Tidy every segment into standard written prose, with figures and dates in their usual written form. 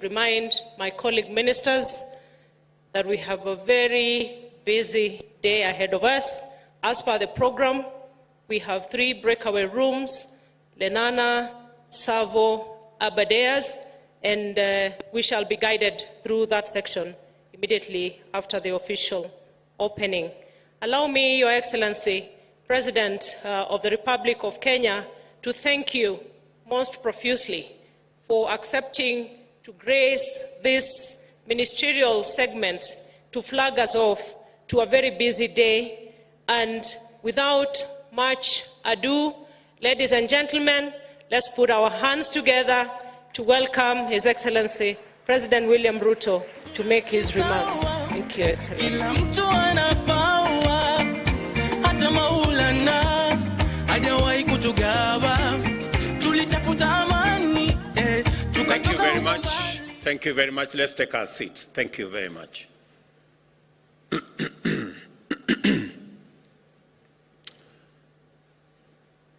remind my colleague ministers that we have a very busy day ahead of us. As per the program, we have 3 breakaway rooms, Lenana, Savo, Abadeas, and we shall be guided through that section immediately after the official opening. Allow me, Your Excellency, President of the Republic of Kenya, to thank you most profusely for accepting to grace this ministerial segment to flag us off to a very busy day. And without much ado, ladies and gentlemen, let's put our hands together to welcome His Excellency President William Ruto to make his remarks. Thank you, Excellency. Thank you very much. Thank you very much. Let's take our seats. Thank you very much.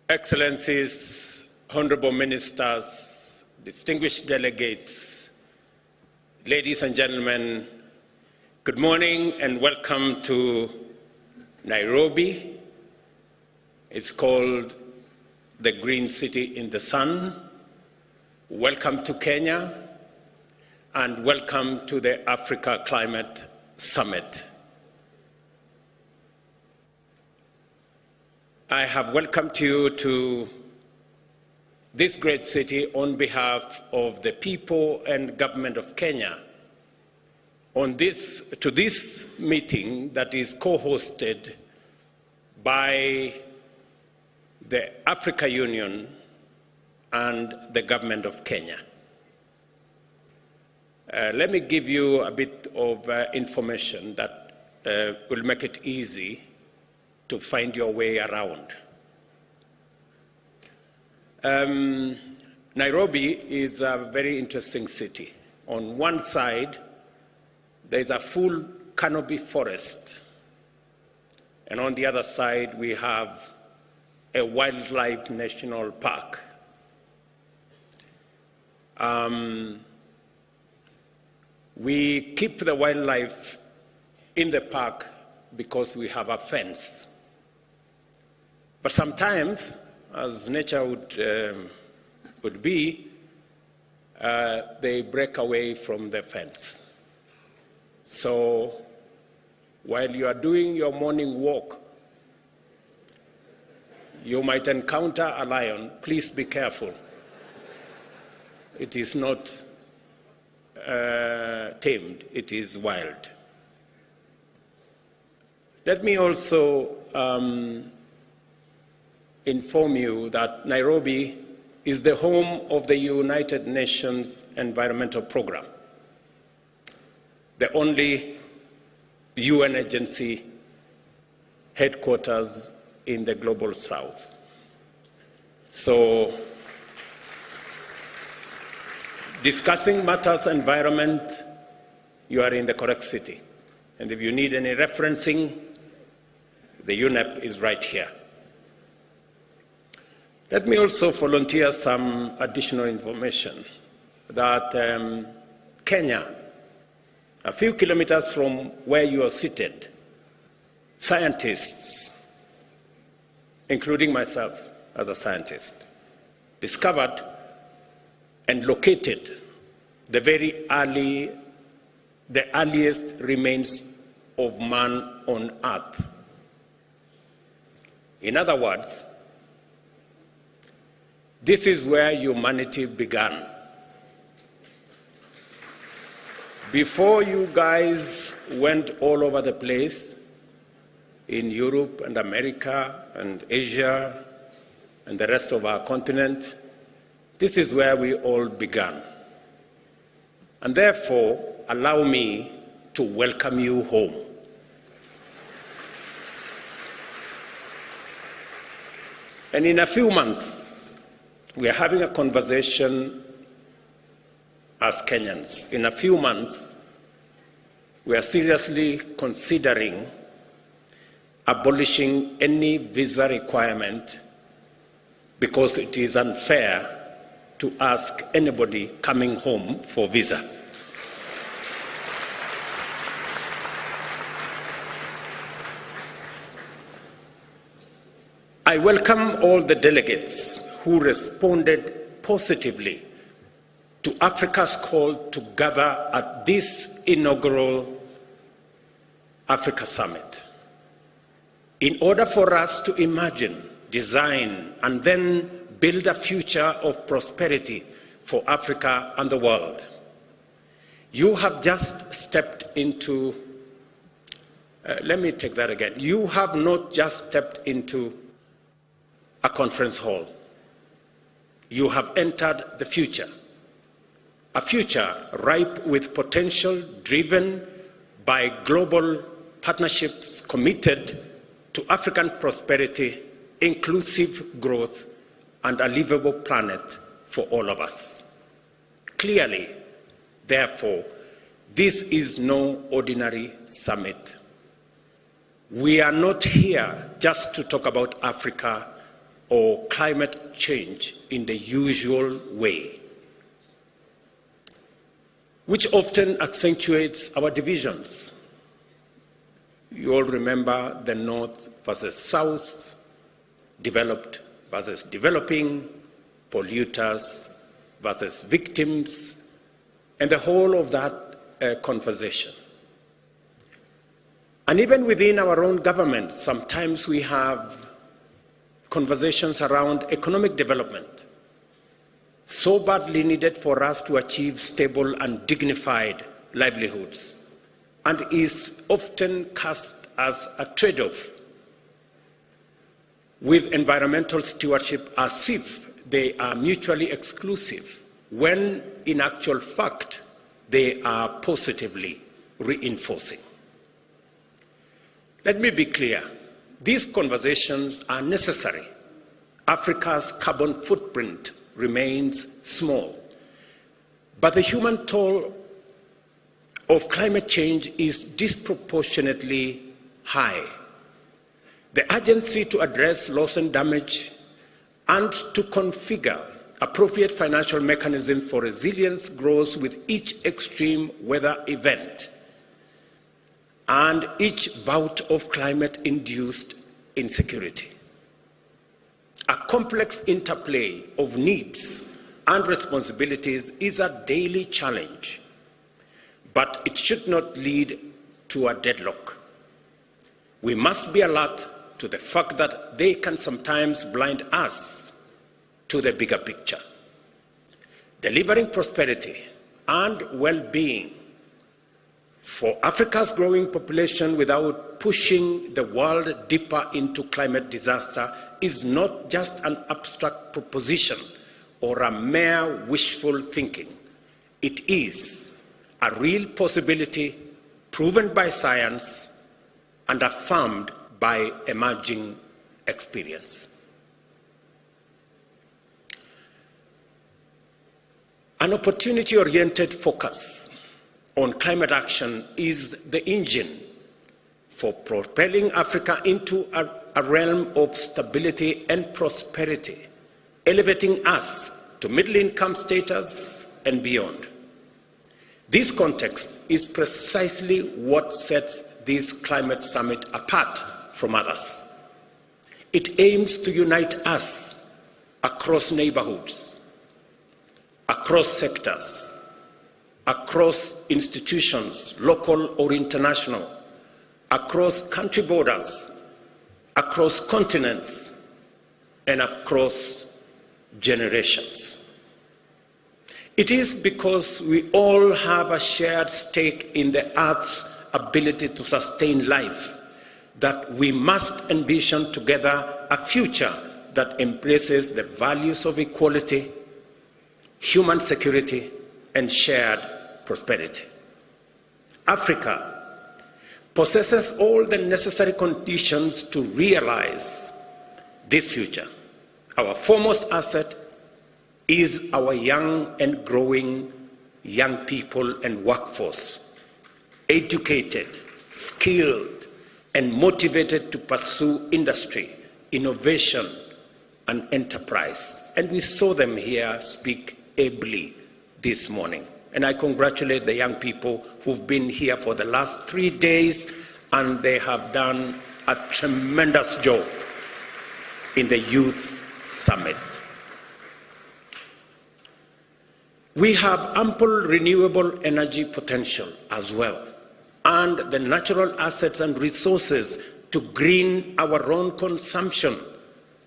Excellencies, honorable ministers, distinguished delegates, ladies and gentlemen, good morning and welcome to Nairobi. It's called the Green City in the Sun. Welcome to Kenya and welcome to the Africa Climate Summit. I have welcomed you to this great city on behalf of the people and government of Kenya to this meeting that is co-hosted by the Africa Union and the government of Kenya. Let me give you a bit of information that will make it easy to find your way around. Nairobi is a very interesting city. On one side, there is a full canopy forest, and on the other side, we have a wildlife national park. We keep the wildlife in the park because we have a fence. But sometimes, as nature would be, they break away from the fence. So while you are doing your morning walk, you might encounter a lion. Please be careful. It is not tamed, it is wild. Let me also inform you that Nairobi is the home of the United Nations Environmental Programme, the only UN agency headquarters in the global south. So, discussing matters environment, you are in the correct city. And if you need any referencing, the UNEP is right here. Let me also volunteer some additional information that Kenya, a few kilometers from where you are seated, scientists, including myself as a scientist, discovered and located the earliest remains of man on Earth. In other words, this is where humanity began. Before you guys went all over the place, in Europe and America and Asia and the rest of our continent, this is where we all began. And therefore, allow me to welcome you home. And in a few months, we are having a conversation as Kenyans. In a few months, we are seriously considering abolishing any visa requirement because it is unfair to ask anybody coming home for visa. I welcome all the delegates who responded positively to Africa's call to gather at this inaugural Africa Summit in order for us to imagine, design, and then build a future of prosperity for Africa and the world. You have just stepped into, let me take that again. You have not just stepped into a conference hall. You have entered the future, a future ripe with potential driven by global partnerships committed to African prosperity, inclusive growth, and a livable planet for all of us. Clearly, therefore, this is no ordinary summit. We are not here just to talk about Africa or climate change in the usual way, which often accentuates our divisions. You all remember the North versus South, developed versus developing, polluters versus victims, and the whole of that conversation. And even within our own government, sometimes we have conversations around economic development, so badly needed for us to achieve stable and dignified livelihoods, and is often cast as a trade-off with environmental stewardship as if they are mutually exclusive, when in actual fact they are positively reinforcing. Let me be clear, these conversations are necessary. Africa's carbon footprint remains small, but the human toll of climate change is disproportionately high. The urgency to address loss and damage and to configure appropriate financial mechanisms for resilience grows with each extreme weather event and each bout of climate-induced insecurity. A complex interplay of needs and responsibilities is a daily challenge, but it should not lead to a deadlock. We must be alert to the fact that they can sometimes blind us to the bigger picture. Delivering prosperity and well-being for Africa's growing population without pushing the world deeper into climate disaster is not just an abstract proposition or a mere wishful thinking. It is a real possibility proven by science and affirmed by emerging experience. An opportunity-oriented focus on climate action is the engine for propelling Africa into a realm of stability and prosperity, elevating us to middle-income status and beyond. This context is precisely what sets this climate summit apart from others. It aims to unite us across neighborhoods, across sectors, across institutions, local or international, across country borders, across continents, and across generations. It is because we all have a shared stake in the Earth's ability to sustain life that we must envision together a future that embraces the values of equality, human security, and shared prosperity. Africa possesses all the necessary conditions to realize this future. Our foremost asset is our young and growing young people and workforce, educated, skilled, and motivated to pursue industry, innovation, and enterprise. And we saw them here speak ably this morning. And I congratulate the young people who've been here for the last 3 days, and they have done a tremendous job in the Youth Summit. We have ample renewable energy potential as well, and the natural assets and resources to green our own consumption,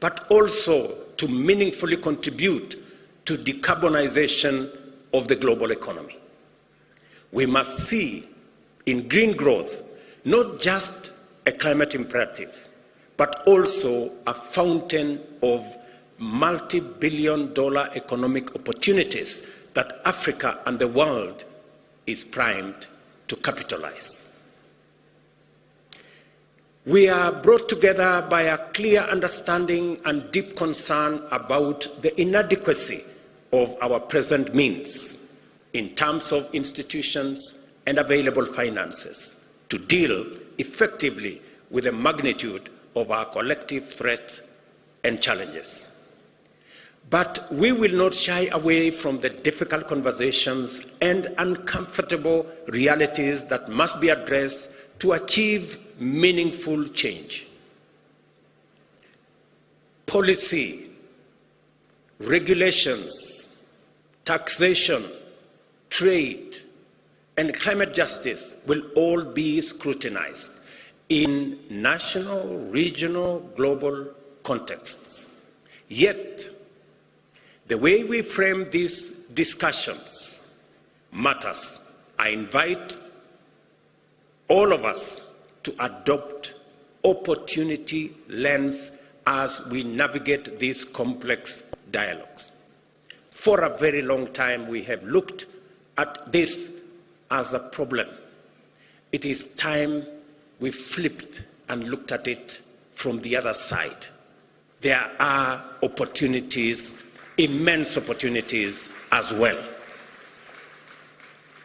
but also to meaningfully contribute to decarbonization of the global economy. We must see in green growth not just a climate imperative, but also a fountain of multi-billion-dollar economic opportunities that Africa and the world is primed to capitalize. We are brought together by a clear understanding and deep concern about the inadequacy of our present means in terms of institutions and available finances to deal effectively with the magnitude of our collective threats and challenges. But we will not shy away from the difficult conversations and uncomfortable realities that must be addressed to achieve meaningful change. Policy, regulations, taxation, trade, and climate justice will all be scrutinized in national, regional, global contexts. Yet, the way we frame these discussions matters. I invite all of us to adopt opportunity lens as we navigate these complex dialogues. For a very long time, we have looked at this as a problem. It is time we flipped and looked at it from the other side. There are opportunities, immense opportunities as well.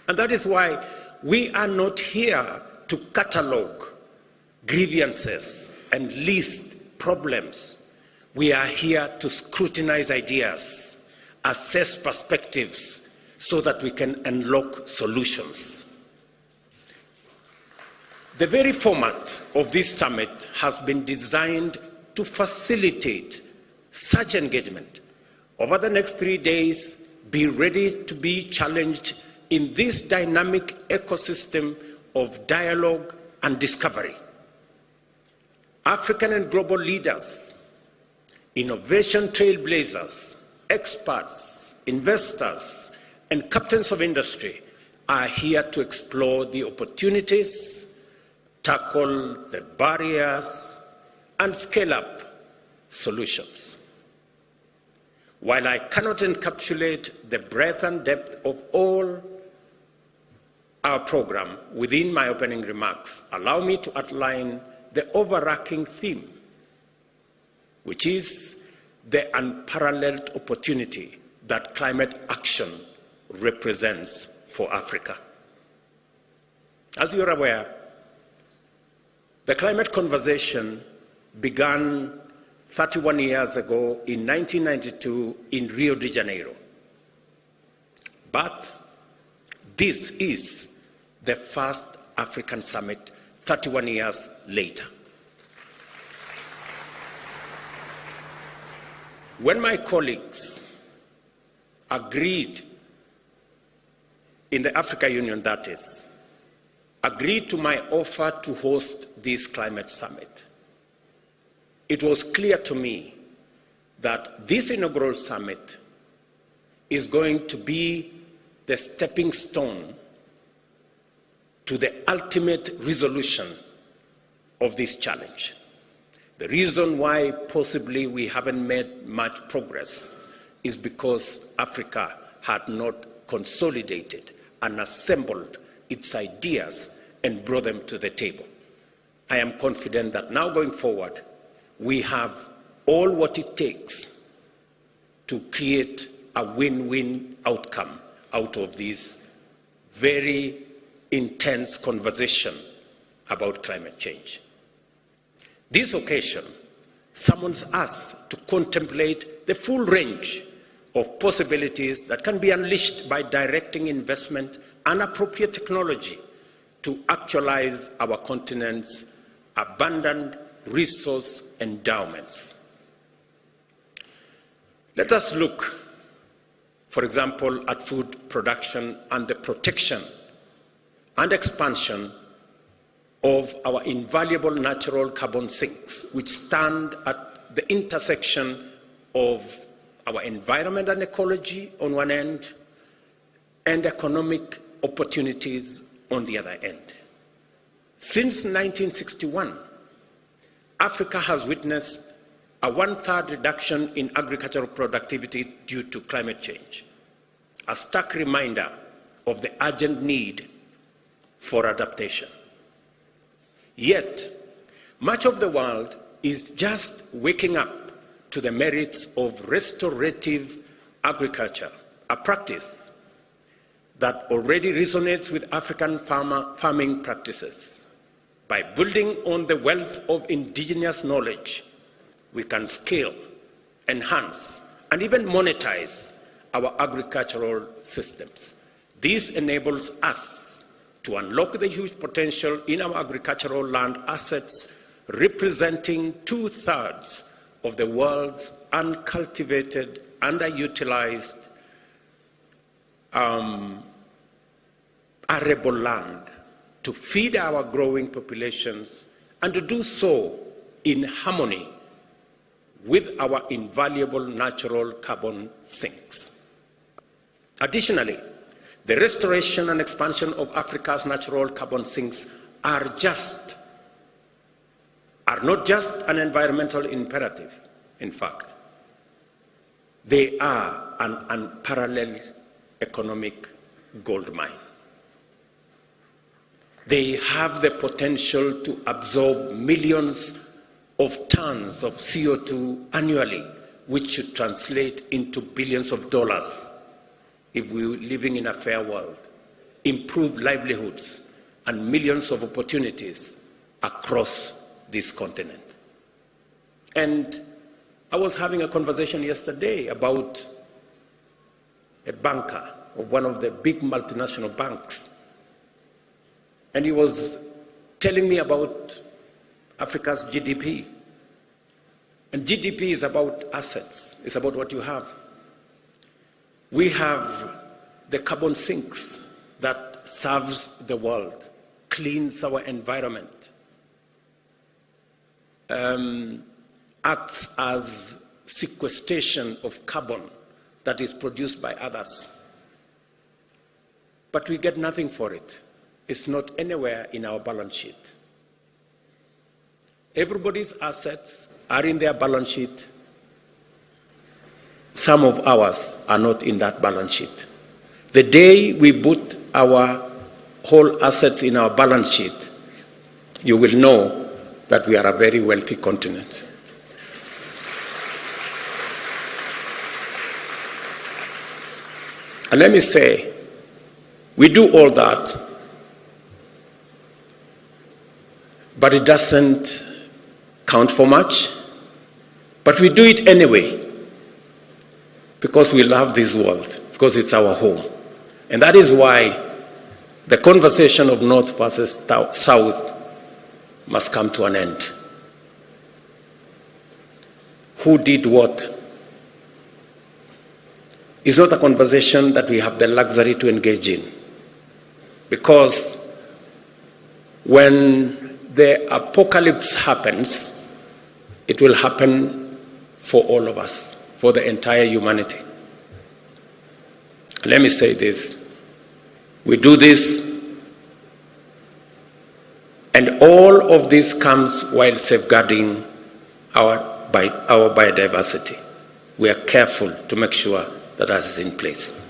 And that is why we are not here to catalogue grievances and list problems. We are here to scrutinize ideas, assess perspectives, so that we can unlock solutions. The very format of this summit has been designed to facilitate such engagement. Over the next 3 days, be ready to be challenged in this dynamic ecosystem of dialogue and discovery. African and global leaders, innovation trailblazers, experts, investors, and captains of industry are here to explore the opportunities, tackle the barriers, and scale up solutions. While I cannot encapsulate the breadth and depth of all our program within my opening remarks, allow me to outline the overarching theme, which is the unparalleled opportunity that climate action represents for Africa. As you are aware, the climate conversation began 31 years ago in 1992 in Rio de Janeiro. But this is the first African summit 31 years later. When my colleagues agreed, in the Africa Union that is, agreed to my offer to host this climate summit, it was clear to me that this inaugural summit is going to be the stepping stone to the ultimate resolution of this challenge. The reason why possibly we haven't made much progress is because Africa had not consolidated and assembled its ideas and brought them to the table. I am confident that now going forward, we have all what it takes to create a win-win outcome out of this very intense conversation about climate change. This occasion summons us to contemplate the full range of possibilities that can be unleashed by directing investment and appropriate technology to actualize our continent's abundant resource endowments. Let us look, for example, at food production and the protection and expansion of our invaluable natural carbon sinks, which stand at the intersection of our environment and ecology on one end, and economic opportunities on the other end. Since 1961, Africa has witnessed a 1/3 reduction in agricultural productivity due to climate change, a stark reminder of the urgent need for adaptation. Yet, much of the world is just waking up to the merits of restorative agriculture, a practice that already resonates with African farming practices. By building on the wealth of indigenous knowledge, we can scale, enhance, and even monetize our agricultural systems. This enables us to unlock the huge potential in our agricultural land assets, representing 2/3 of the world's uncultivated, underutilized arable land, to feed our growing populations, and to do so in harmony with our invaluable natural carbon sinks. Additionally, the restoration and expansion of Africa's natural carbon sinks are not just an environmental imperative. In fact, they are an unparalleled economic goldmine. They have the potential to absorb millions of tons of CO2 annually, which should translate into billions of dollars if we were living in a fair world, improve livelihoods, and millions of opportunities across this continent. And I was having a conversation yesterday about a banker of one of the big multinational banks, and he was telling me about Africa's GDP. And GDP is about assets, it's about what you have. We have the carbon sinks that serves the world, cleans our environment, acts as sequestration of carbon that is produced by others. But we get nothing for it. It's not anywhere in our balance sheet. Everybody's assets are in their balance sheet. Some of ours are not in that balance sheet. The day we put our whole assets in our balance sheet, you will know that we are a very wealthy continent. And let me say, we do all that, but it doesn't count for much. But we do it anyway, because we love this world, because it's our home. And that is why the conversation of North versus South must come to an end. Who did what? It's not a conversation that we have the luxury to engage in, because when the apocalypse happens, it will happen for all of us, for the entire humanity. Let me say this. We do this, and all of this comes while safeguarding our biodiversity. We are careful to make sure that is in place.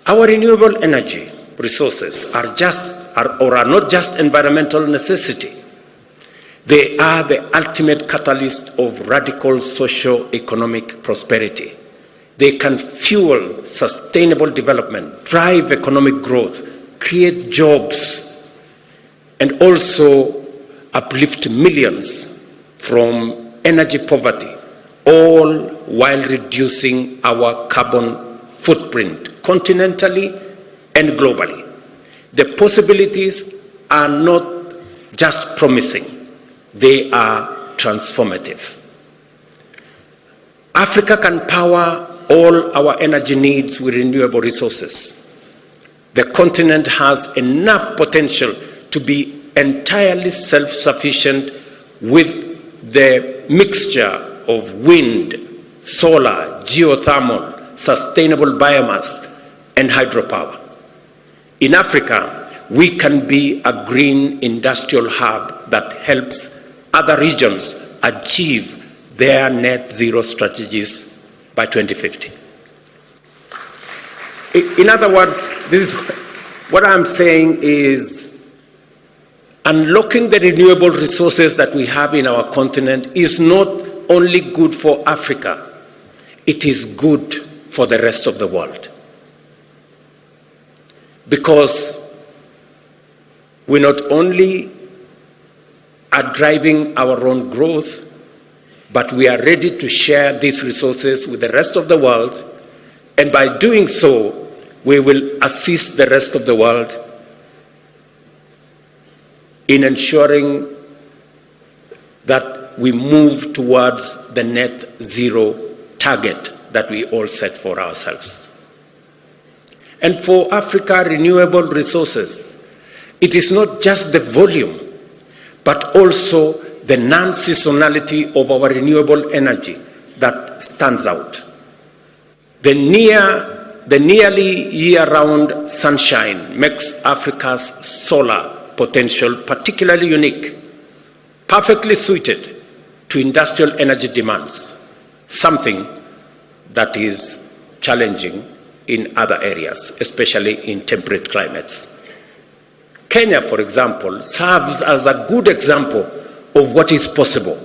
Our renewable energy resources are not just environmental necessity. They are the ultimate catalyst of radical socio-economic prosperity. They can fuel sustainable development, drive economic growth, create jobs, and also uplift millions from energy poverty, all while reducing our carbon footprint continentally and globally. The possibilities are not just promising, they are transformative. Africa can power all our energy needs with renewable resources. The continent has enough potential to be entirely self-sufficient with the mixture of wind, solar, geothermal, sustainable biomass, and hydropower. In Africa, we can be a green industrial hub that helps other regions achieve their net zero strategies by 2050. In other words, this is what I'm saying is unlocking the renewable resources that we have in our continent is not only good for Africa, it is good for the rest of the world. Because we not only are driving our own growth, but we are ready to share these resources with the rest of the world, and by doing so, we will assist the rest of the world in ensuring that we move towards the net zero target that we all set for ourselves. And for Africa, renewable resources, it is not just the volume, but also the non-seasonality of our renewable energy that stands out. The nearly year-round sunshine makes Africa's solar potential particularly unique, perfectly suited to industrial energy demands, something that is challenging in other areas, especially in temperate climates. Kenya, for example, serves as a good example of what is possible.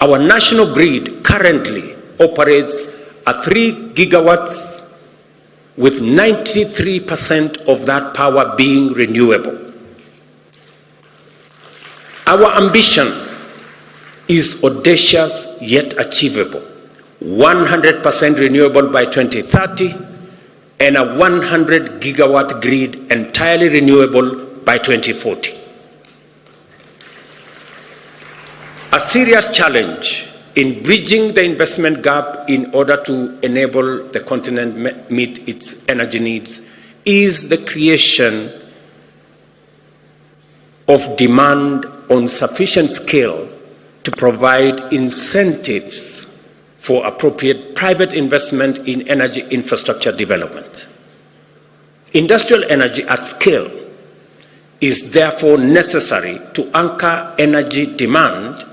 Our national grid currently operates at 3 gigawatts, with 93% of that power being renewable. Our ambition is audacious yet achievable: 100% renewable by 2030 and a 100 gigawatt grid entirely renewable by 2040. A serious challenge in bridging the investment gap in order to enable the continent meet its energy needs is the creation of demand on sufficient scale to provide incentives for appropriate private investment in energy infrastructure development. Industrial energy at scale is therefore necessary to anchor energy demand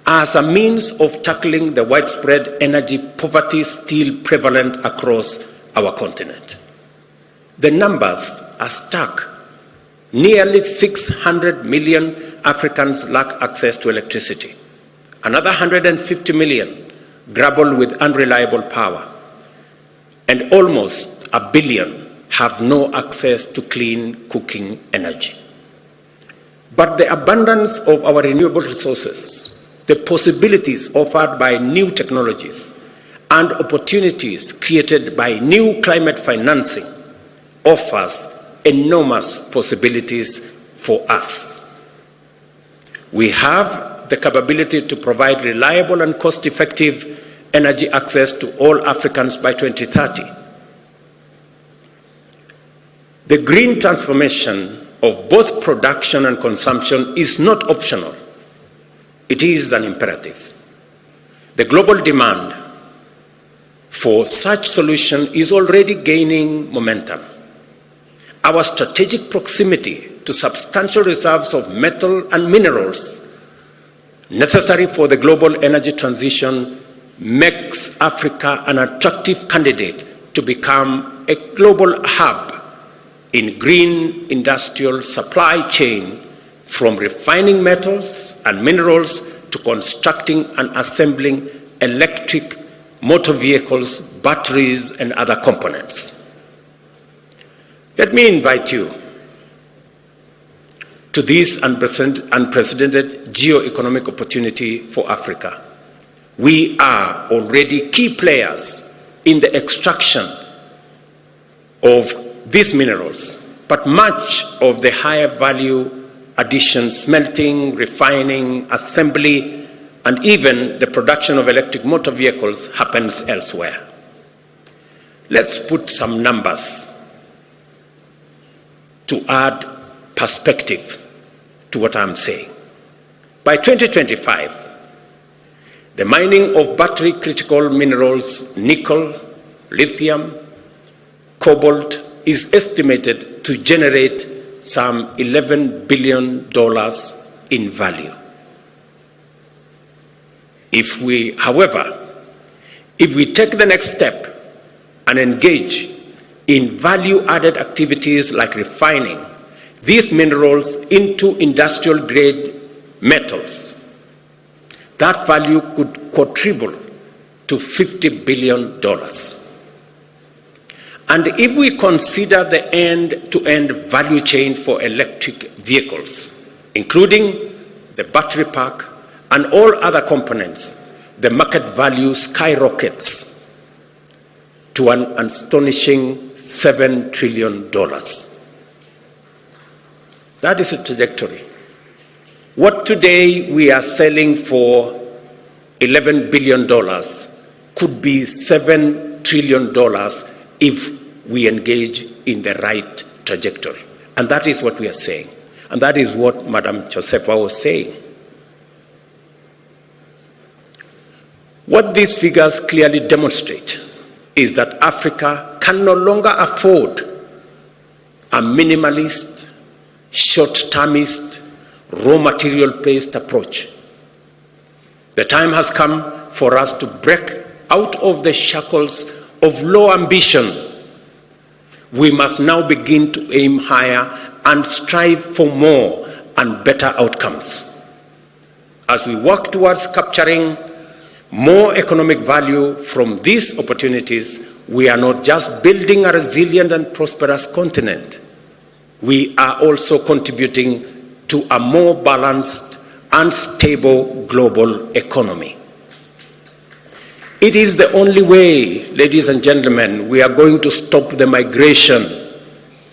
as a means of tackling the widespread energy poverty still prevalent across our continent. The numbers are stark. Nearly 600 million Africans lack access to electricity. Another 150 million grapple with unreliable power. And almost 1 billion have no access to clean cooking energy. But the abundance of our renewable resources, the possibilities offered by new technologies, and opportunities created by new climate financing offers enormous possibilities for us. We have the capability to provide reliable and cost-effective energy access to all Africans by 2030. The green transformation of both production and consumption is not optional. It is an imperative. The global demand for such solution is already gaining momentum. Our strategic proximity to substantial reserves of metal and minerals necessary for the global energy transition makes Africa an attractive candidate to become a global hub in green industrial supply chain, from refining metals and minerals to constructing and assembling electric motor vehicles, batteries, and other components. Let me invite you to this unprecedented geo-economic opportunity for Africa. We are already key players in the extraction of these minerals, but much of the higher value addition, smelting, refining, assembly, and even the production of electric motor vehicles happens elsewhere. Let's put some numbers to add perspective to what I'm saying. By 2025, the mining of battery critical minerals, nickel, lithium, cobalt, is estimated to generate some $11 billion in value. However, if we take the next step and engage in value-added activities like refining these minerals into industrial-grade metals, that value could quadruple to $50 billion. And if we consider the end-to-end value chain for electric vehicles, including the battery pack and all other components, the market value skyrockets to an astonishing $7 trillion. That is a trajectory. What today we are selling for $11 billion could be $7 trillion if we engage in the right trajectory. And that is what we are saying. And that is what Madam Josefa was saying. What these figures clearly demonstrate is that Africa can no longer afford a minimalist, short-termist, raw material-based approach. The time has come for us to break out of the shackles of low ambition. We must now begin to aim higher and strive for more and better outcomes. As we work towards capturing more economic value from these opportunities, we are not just building a resilient and prosperous continent. We are also contributing to a more balanced and stable global economy. It is the only way, ladies and gentlemen, we are going to stop the migration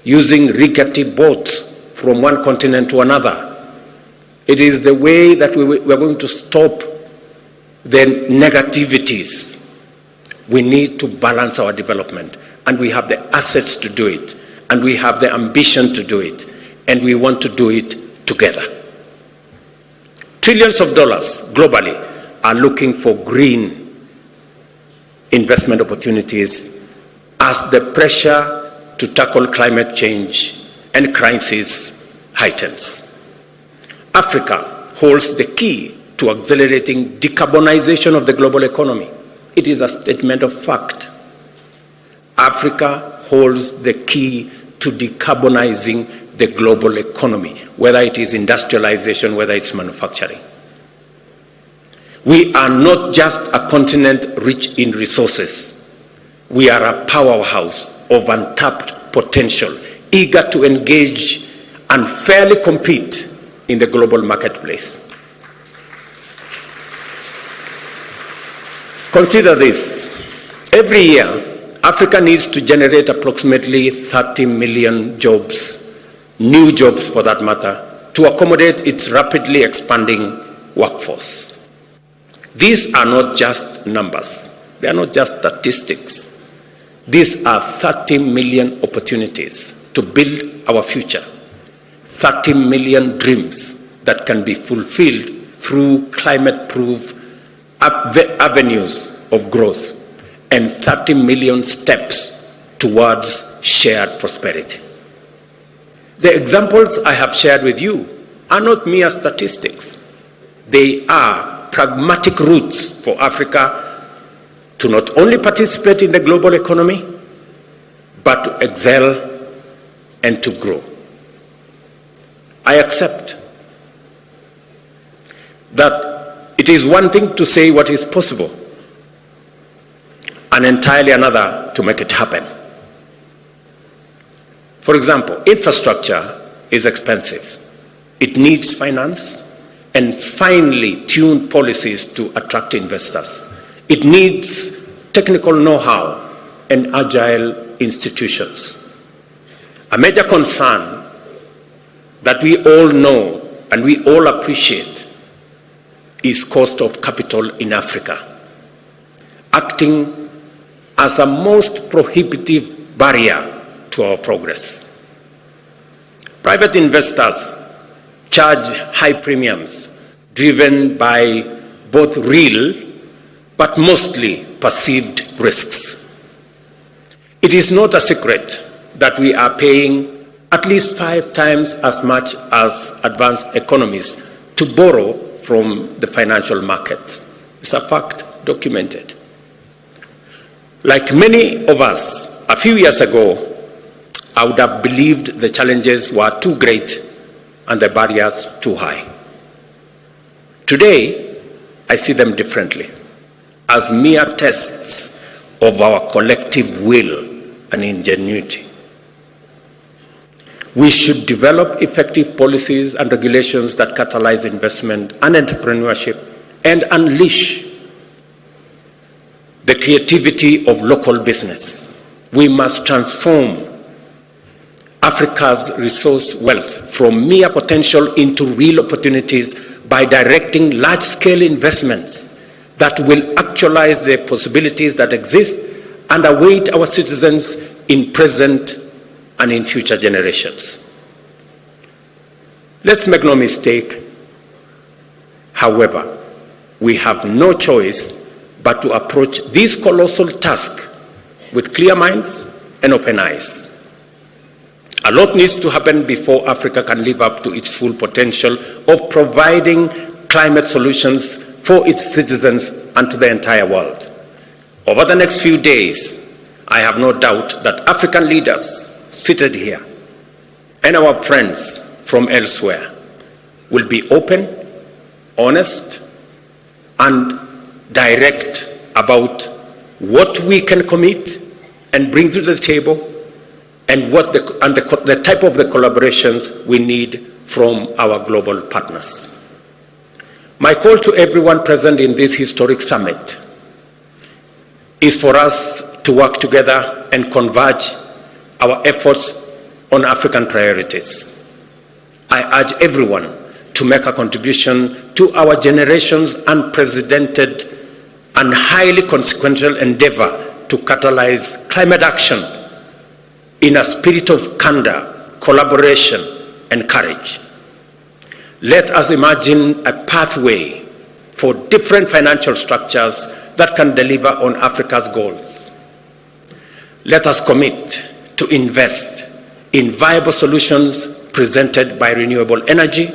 using rickety boats from one continent to another. It is the way that we are going to stop the negativities. We need to balance our development, and we have the assets to do it, and we have the ambition to do it, and we want to do it together. Trillions of dollars globally are looking for green investment opportunities as the pressure to tackle climate change and crisis heightens. Africa holds the key to accelerating decarbonization of the global economy. It is a statement of fact. Africa holds the key to decarbonizing the global economy, whether it is industrialization, whether it's manufacturing. We are not just a continent rich in resources. We are a powerhouse of untapped potential, eager to engage and fairly compete in the global marketplace. Consider this. Every year, Africa needs to generate approximately 30 million jobs, new jobs for that matter, to accommodate its rapidly expanding workforce. These are not just numbers. They are not just statistics. These are 30 million opportunities to build our future. 30 million dreams that can be fulfilled through climate-proof avenues of growth, and 30 million steps towards shared prosperity. The examples I have shared with you are not mere statistics. They are pragmatic routes for Africa to not only participate in the global economy, but to excel and to grow. I accept that it is one thing to say what is possible, and entirely another to make it happen. For example, infrastructure is expensive. It needs finance, and finely tuned policies to attract investors. It needs technical know-how and agile institutions. A major concern that we all know and we all appreciate is cost of capital in Africa, acting as a most prohibitive barrier to our progress. Private investors charge high premiums driven by both real but mostly perceived risks. It is not a secret that we are paying at least 5 times as much as advanced economies to borrow from the financial markets. It's a fact, documented. Like many of us, a few years ago, I would have believed the challenges were too great and the barriers too high. Today, I see them differently, as mere tests of our collective will and ingenuity. We should develop effective policies and regulations that catalyze investment and entrepreneurship and unleash the creativity of local business. We must transform Africa's resource wealth from mere potential into real opportunities by directing large-scale investments that will actualize the possibilities that exist and await our citizens in present and in future generations. Let's make no mistake, however, we have no choice but to approach this colossal task with clear minds and open eyes. A lot needs to happen before Africa can live up to its full potential of providing climate solutions for its citizens and to the entire world. Over the next few days, I have no doubt that African leaders seated here and our friends from elsewhere will be open, honest, and direct about what we can commit and bring to the table and the type of the collaborations we need from our global partners. My call to everyone present in this historic summit is for us to work together and converge our efforts on African priorities. I urge everyone to make a contribution to our generation's unprecedented and highly consequential endeavor to catalyze climate action in a spirit of candor, collaboration, and courage. Let us imagine a pathway for different financial structures that can deliver on Africa's goals. Let us commit to invest in viable solutions presented by renewable energy,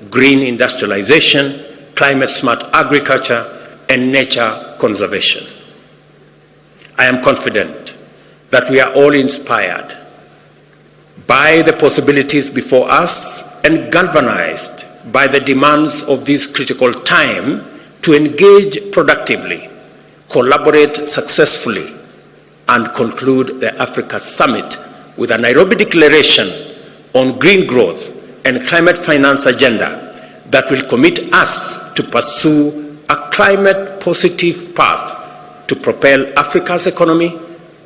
green industrialization, climate-smart agriculture, and nature conservation. I am confident that we are all inspired by the possibilities before us and galvanized by the demands of this critical time to engage productively, collaborate successfully, and conclude the Africa Summit with a Nairobi Declaration on green growth and climate finance agenda that will commit us to pursue a climate-positive path to propel Africa's economy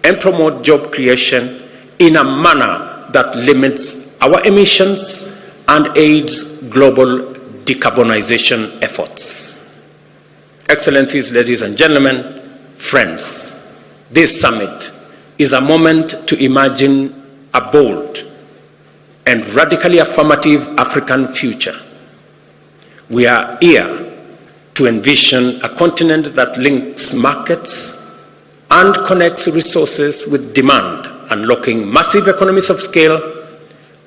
and promote job creation in a manner that limits our emissions and aids global decarbonization efforts. Excellencies, ladies and gentlemen, friends, this summit is a moment to imagine a bold and radically affirmative African future. We are here to envision a continent that links markets and connects resources with demand, unlocking massive economies of scale,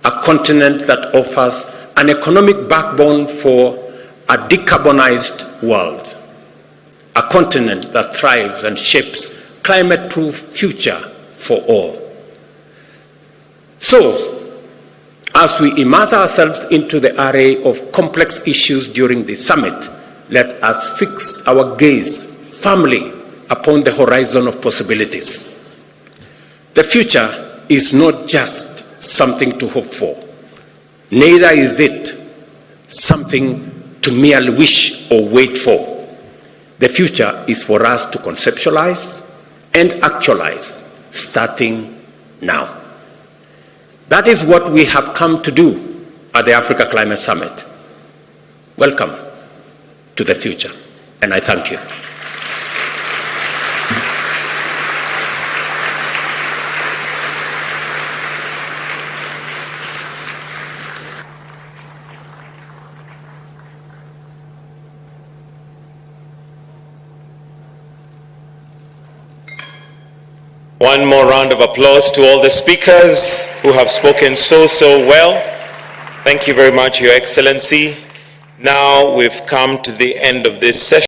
a continent that offers an economic backbone for a decarbonized world, a continent that thrives and shapes climate-proof future for all. So, as we immerse ourselves into the array of complex issues during the summit, let us fix our gaze firmly upon the horizon of possibilities. The future is not just something to hope for, neither is it something to merely wish or wait for. The future is for us to conceptualize and actualize, starting now. That is what we have come to do at the Africa Climate Summit. Welcome to the future, and I thank you. One more round of applause to all the speakers who have spoken so well. Thank you very much, Your Excellency. Now we've come to the end of this session.